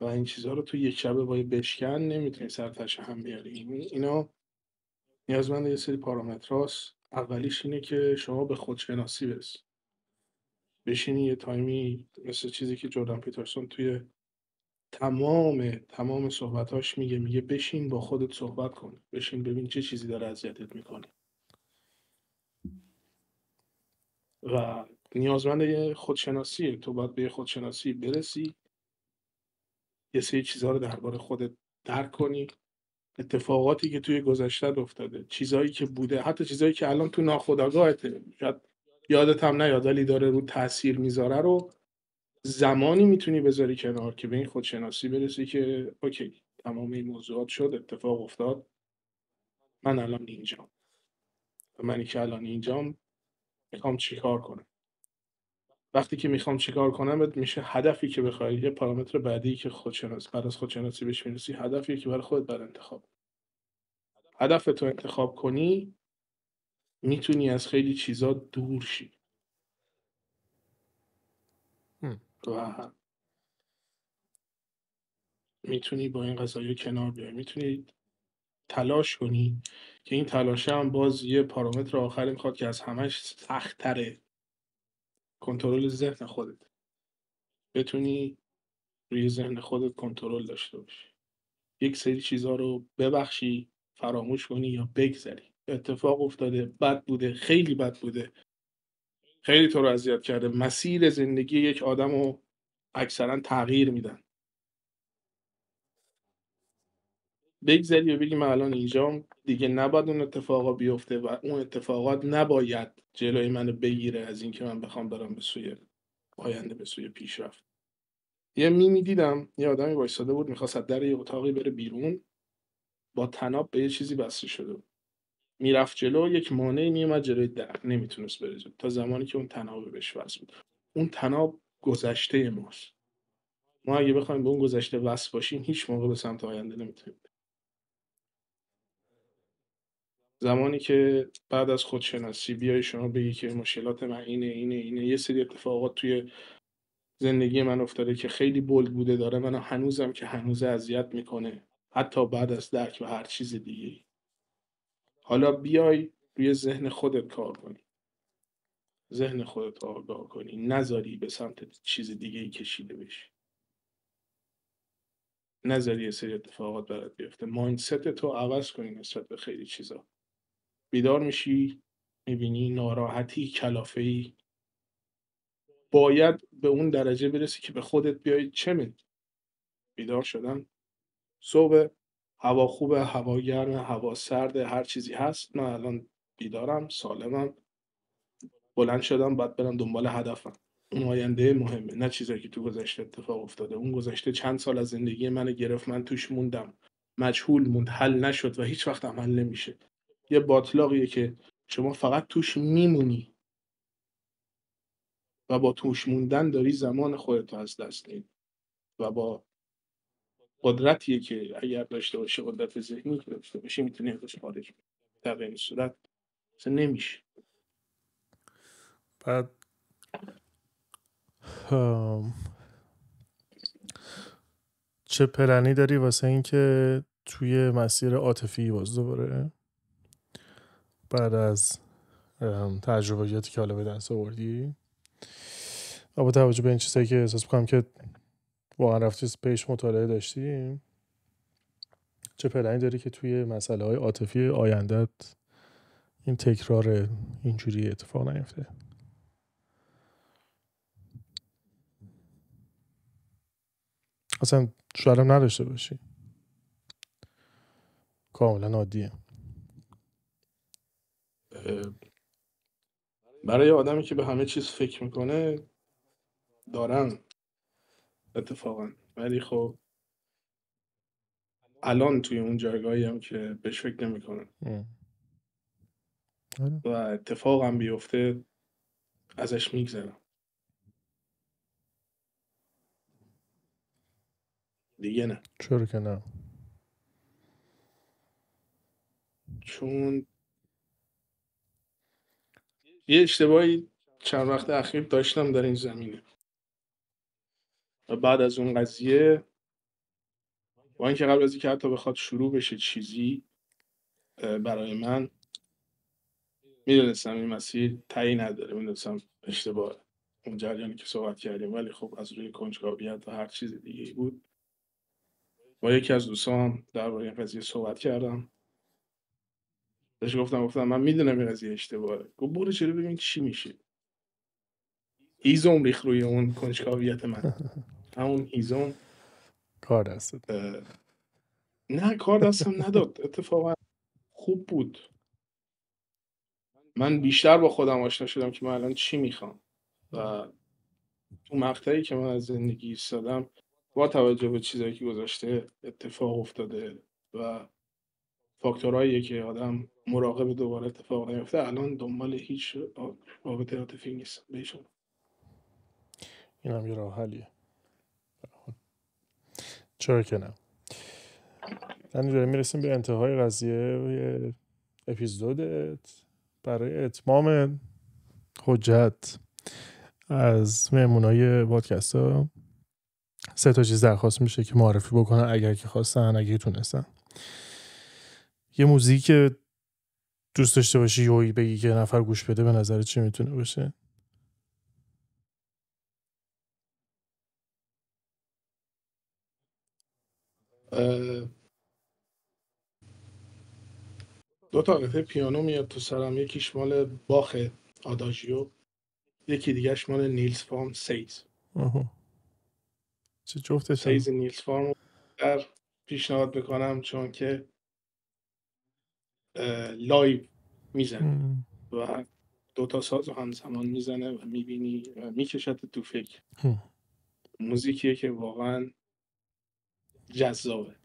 و این چیزها رو تو یک شبه باید بشکن، نمیتونی سر هم بیاری. اینا نیازمند یه سری پارامترهاست. اولیش اینه که شما به خودشناسی برسی، بشینی یه تایمی مثل چیزی که جردن پیترسون توی تمام صحبتاش میگه بشین با خودت صحبت کن، بشین ببین چه چیزی داره اذیتت میکنه. و نیازمند یه خودشناسیه. تو باید به یه خودشناسی برسی، یه سری چیزها رو درباره خودت درک کنی، اتفاقاتی که توی گذشته افتاده، چیزایی که بوده، حتی چیزایی که الان تو ناخودآگاهته، شاید یادت هم نیاد ولی داره رو تاثیر میذاره، رو زمانی میتونی بذاری کنار که به این خودشناسی برسی که اوکی تمام این موضوعات شد، اتفاق افتاد، من الان اینجام و منی که الان اینجام میخوام چیکار کنم. وقتی که میخوام چیکار کنم میشه هدفی که بخوای، یه پارامتر بعدی که بعد از خودشناسی بهش میرسی، هدفی که برای خودت بر انتخاب. هدف تو انتخاب کنی میتونی از خیلی چیزا دور شی و میتونی با این قضايا کنار بیای، میتونی تلاش کنی که این تلاشه هم باز یه پارامتر آخری میخواد که از همش سخت‌تره، کنترل ذهن خودت. بتونی روی ذهن خودت کنترل داشته باشی، یک سری چیزها رو ببخشی، فراموش کنی یا بگذری. اتفاق افتاده، بد بوده، خیلی بد بوده، خیلی تو رو اذیت کرده، مسیر زندگی یک آدم رو اکثرا تغییر میدن. بگذری و بگی من الان اینجام، دیگه نباید اون اتفاقا بیفته و اون اتفاقات نباید جلوی منو بگیره از اینکه من بخوام برم به سوی آینده، به سوی پیشرفت. یه میمی دیدم، یه آدمی وایساده بود میخواست از در یه اتاقی بره بیرون، با طناب به یه چیزی بسته شده بود. میرفت جلو، یک مانعی میومد جلوی در، نمیتونست بره جلو تا زمانی که اون طناب بهش وصل بود. اون طناب گذشته ماست. ما اگه بخوایم به اون گذشته وصل باشیم هیچ موقع به سمت آینده نمیتونیم. زمانی که بعد از خودشناسی بیای شما بگی که مشکلات من اینه، یه سری اتفاقات توی زندگی من افتاده که خیلی بولد بوده، داره منو هنوزم که هنوز اذیت میکنه، حتی بعد از درک و هر چیز دیگه. حالا بیای روی ذهن خودت کار کنی، ذهن خودت آگاه کنی، نذاری به سمت چیز دیگه ای کشیده بشی، نذاری یه سری اتفاقات برات بیفته، مایندست تو عوض کنی نسبت به خیلی چیزا. بیدار میشی میبینی ناراحتی، کلافه‌ای، باید به اون درجه برسی که به خودت بیای چه میدونی. بیدار شدم صبح، هوا خوبه، هوا گرمه، هوا سرده، هر چیزی هست، من الان بیدارم، سالمم، بلند شدم، باید برم دنبال هدفم. اون آینده مهمه، نه چیزایی که تو گذشته اتفاق افتاده. اون گذشته چند سال از زندگی من گرفت، من توش موندم، مجهول موند، حل نشد و هیچ وقت هم حل نمیشه. یه باطلاقیه که شما فقط توش میمونی و با توش موندن داری زمان خودت رو از دست میدی و با قدرتیه که اگر داشته باشی، قدرت ذهنی که داشته باشی، میتونی ازش خارج بشی. در این صورت اصلا نمیشه. بعد چه پلنی داری واسه این که توی مسیر عاطفی باز دوباره بعد از تجربیاتی که حالا به دست آوردی و با توجه به این چیزایی که احساس میکنم که واقعا رفتی پیش مطالعه داشتی، چه پلنی داری که توی مسئله های عاطفی آیندت این تکرار اینجوری اتفاق نیفته؟ اصلا شاید هم نداشته باشی، کاملا عادیه. برای آدمی که به همه چیز فکر میکنه دارن اتفاقا، ولی خب الان توی اون جایگاهی هم که بهش فکر نمیکنن و اتفاق هم بیفته ازش میگذرم دیگه. نه، چرا که نه؟ چون یه اشتباهی چند وقت اخیر داشتم در این زمینه و بعد از اون قضیه، با اینکه قبل از اینکه حتی بخواد شروع بشه چیزی برای من، میدونستم این مسیر تعیین نداره، میدونستم اشتباه اون جریانی که صحبت کردیم، ولی خب از روی کنجکاویت و هر چیز دیگه بود. با یکی از دوستام درباره این قضیه صحبت کردم، بهش گفتم من میدونم این قضیه اشتباهه. گفت برو چرا ببین چی میشه. هیزم ریخت روی اون کنجکاویت من. همون هیزم کار دستت؟ نه، کار دستم نداد، اتفاقا خوب بود. من بیشتر با خودم آشنا شدم که من الان چی میخوام و تو مقطعی که من از زندگی ایستادم، با توجه به چیزایی که گذاشته اتفاق افتاده و فاکتورهایی که آدم مراقب دوباره اتفاق نیفته، الان دنبال هیچ رابطه عاطفی نیستم بهشون. این هم یه راه حلیه. چرا که نه؟ یعنی داریم میرسیم به انتهای قضیه اپیزودت. برای اتمام حجت از مهمونای پادکست ها 3 چیز درخواست میشه که معرفی بکنن اگر که خواستن، اگر تونستن. یه موزیک که دوست داشته باشی یویی بگی که نفر گوش بده، به نظر چی میتونه باشه؟ دو تا قطعه پیانو میاد تو سرم، یکیش مال باخ آداژیو، یکی دیگهش مال نیلز فارم سیز. چه جفتش سیز نیلز فارم در پیشنهاد میکنم چون که لایو میزنه و 2 تا ساز رو همزمان میزنه و میبینی و میکشت تو فکر. موزیکیه که واقعا جذابه،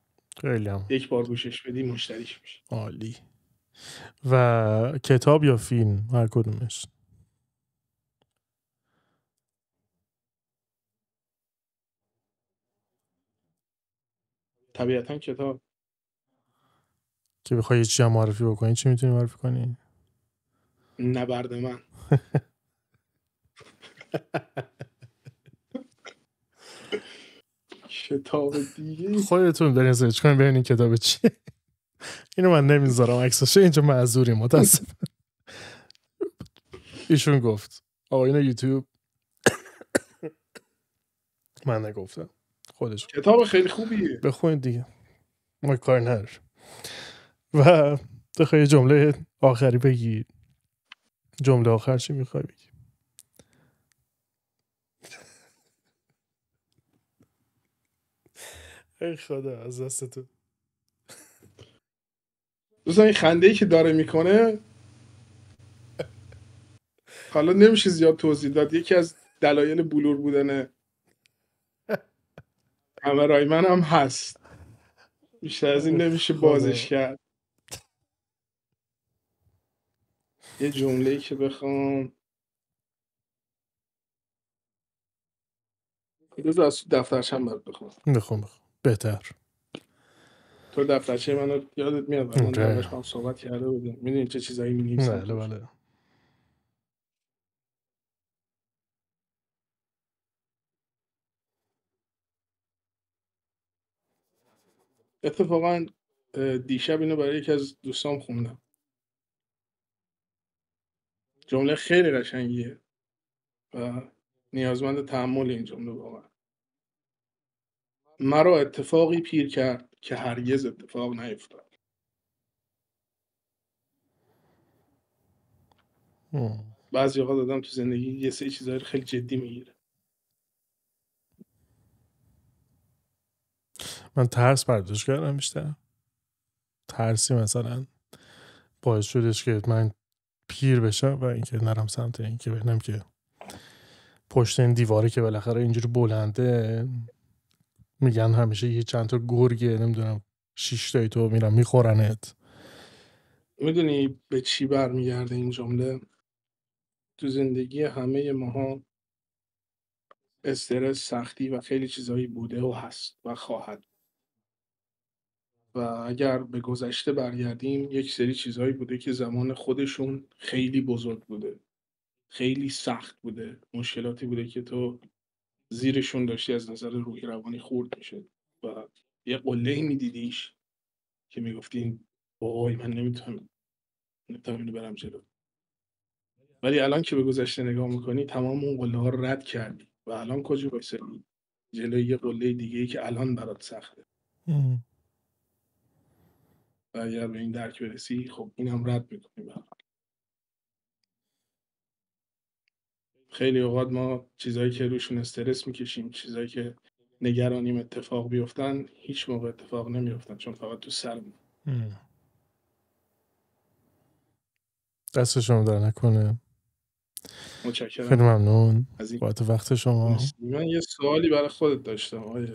خیلی هم یک بار گوشش بدی مشتریش میشه. عالی. و کتاب یا فیلم، هر کدومش؟ طبیعتا کتاب. که بخوای یه چیزی هم معرفی بکنی، چی میتونی معرفی کنی؟ نبرد من. کتاب دیگه خودتون برین سرچ کنین ببینین کتاب چیه. اینو من نمیذارم عکسش، اینجا معذوری متاسفم. ایشون گفت آقا اینو یوتیوب، من نگفتم، خودش کتاب خیلی خوبیه، بخونید دیگه، ما کار نداریم. و بخوای جمله آخری بگی، جمله آخر چی میخوای بگی؟ ای خدا از دست تو. دوستان این خنده‌ای که داره میکنه حالا نمیشه زیاد توضیح داد، یکی از دلایل بلور بودن کامرای من هم هست، بیشتر از این نمیشه بازش کرد. یه جمله‌ای که بخوام بذار از دفترچم برات بخونم. بخون بهتر. تو دفترچه منو یادت میاد من دربارش هم صحبت کرده بودیم، میدونی چه چیزایی می‌نویسم؟ بله. اتفاقا دیشب اینو برای یکی از دوستام خوندم. جمله خیلی قشنگیه و نیازمند تأمل این جمله واقعا. مرا اتفاقی پیر کرد که هرگز اتفاق نیفتاد. بعضی اوقات آدم تو زندگی یه سری چیزایی رو خیلی جدی میگیره. من ترس برداشت کردم بیشتر. ترسی مثلا باعث شدش که من پیر بشم و اینکه نرم سمت اینکه ببینم که پشت این دیواره که بالاخره اینجوری بلنده، میگن همیشه یه چند تا گرگه نمیدونم 6 تایی تو میرن میخورنت. میدونی به چی برمیگرده این جمله؟ تو زندگی همه ماها استرس، سختی و خیلی چیزایی بوده و هست و خواهد. و اگر به گذشته برگردیم یک سری چیزایی بوده که زمان خودشون خیلی بزرگ بوده، خیلی سخت بوده، مشکلاتی بوده که تو زیرشون داشتی از نظر روحی روانی خورد میشه و یه قله‌ای میدیدیش که میگفتی وای من نمیتونم اینو برم جلو. ولی الان که به گذشته نگاه میکنی تمام اون قله ها رو رد کردی و الان کجا وایسادی؟ جلوی یه قله دیگه ای که الان برات سخته. و اگر به این درک برسی خب اینم رد میکنی. خیلی اوقات ما چیزایی که روشون استرس میکشیم، چیزایی که نگرانیم اتفاق بیفتن، هیچ موقع اتفاق نمیفتن چون فقط تو سرمون. دستشون در نکنه. متشکرم. خیلی ممنون از این بابت وقت شما. من یه سوالی برای خودت داشتم آقای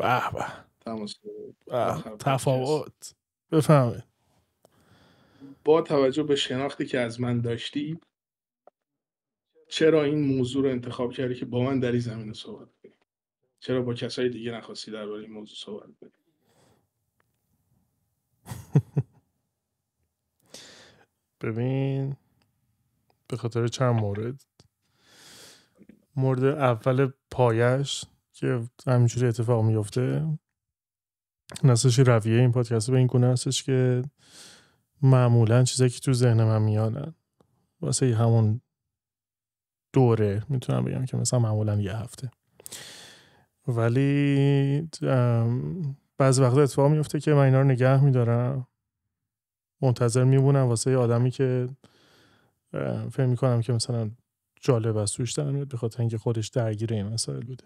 تفاوت بفهمید. با توجه به شناختی که از من داشتی چرا این موضوع رو انتخاب کردی که با من در این زمینه صحبت کنی؟ چرا با کسای دیگه نخواستی درباره این موضوع صحبت کنی؟ ببین به خاطر چند مورد اول پایش که همینجوری اتفاق میفته، نسلش رویه این پادکست به این گونه هستش که معمولا چیزایی که تو ذهن من میادن واسه همون دوره میتونم بگم که مثلا معمولا یه هفته، ولی بعضی وقتا اتفاق میفته که من اینا رو نگه میدارم، منتظر میمونم واسه یه آدمی که فکر میکنم که مثلا جالب است توش در میاد، به خاطر اینکه خودش درگیر این مسائل بوده.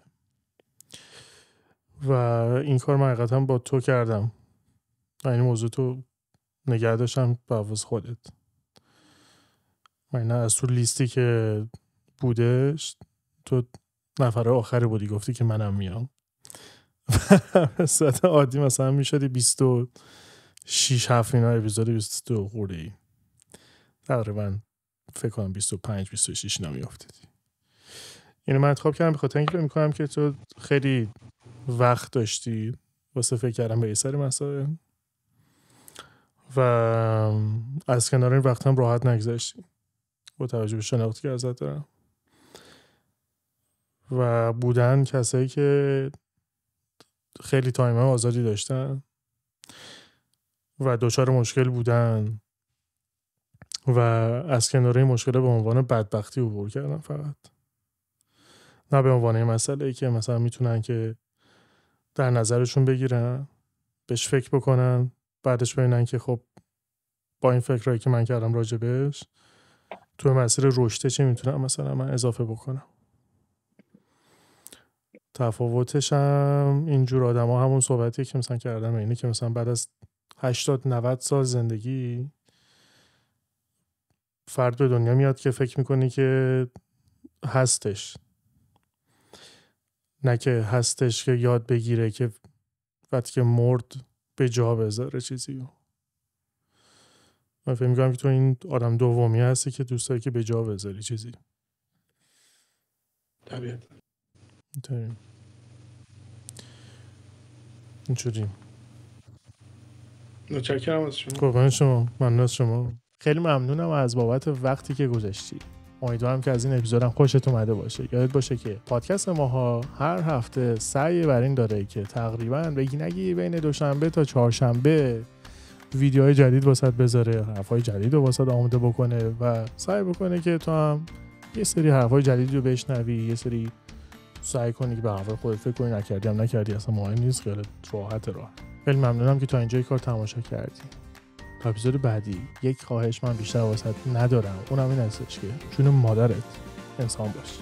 و این کار من حقیقتا با تو کردم و این موضوع تو نگه داشتم بواز خودت. من از تو لیستی که بودش تو نفر آخری بودی، گفتی که منم میام. به صورت عادی مثلا میشدی 26 اینا اپیزود 22 خورده ای تقریبا، فکر کنم 25-26 اینا میافتدی. اینو من انتخاب کردم به خاطر اینکه فکر می‌کنم که تو خیلی وقت داشتی واسه فکر کردن به یه سری مسائل و از کنار این وقت هم راحت نگذاشتی با توجه به شناختی که ازت دارم و بودن کسایی که خیلی تایم آزادی داشتن و دچار مشکل بودن و از کنار این مشکل به عنوان بدبختی عبور کردن، فقط نه به عنوان مسئله‌ای که مثلا میتونن که در نظرشون بگیرن، بهش فکر بکنن، بعدش ببینن که خب با این فکرایی که من کردم راجبش تو مسیر رشد چی میتونم مثلا من اضافه بکنم. تفاوتش هم اینجور آدما همون صحبتی که مثلا کردم اینه که مثلا بعد از 80-90 سال زندگی فرد به دنیا میاد که فکر میکنی که هستش، نه که هستش که یاد بگیره که وقتی که مرد به جا بذاره چیزی. من فکر میکنم که تو این آدم دومی هستی که دوست داری که به جا بذاری چیزی. طبیعت اینجوری. متشکرم از شما. قربان شما. ممنون از شما. خیلی ممنونم از بابت وقتی که گذاشتی. امیدوارم که از این اپیزودم خوشت اومده باشه. یادت باشه که پادکست ماها هر هفته سعی بر این داره که تقریبا نگی بین دوشنبه تا چهارشنبه ویدیوهای جدید واسط بذاره، حرفای جدید رو واسط آماده بکنه و سعی بکنه که تو هم یه سری حرفای جدیدی رو بشنوی، یه سری سعی کنی که به حرفای خودت فکر کنی، نکردی هم نکردی اصلا مهم نیست، خیلی راحت. خیلی ممنونم که تا اینجای کار تماشا کردی. تا اپیزود بعدی یک خواهش من بیشتر واسط ندارم، اونم این هستش که جون مادرت انسان باش.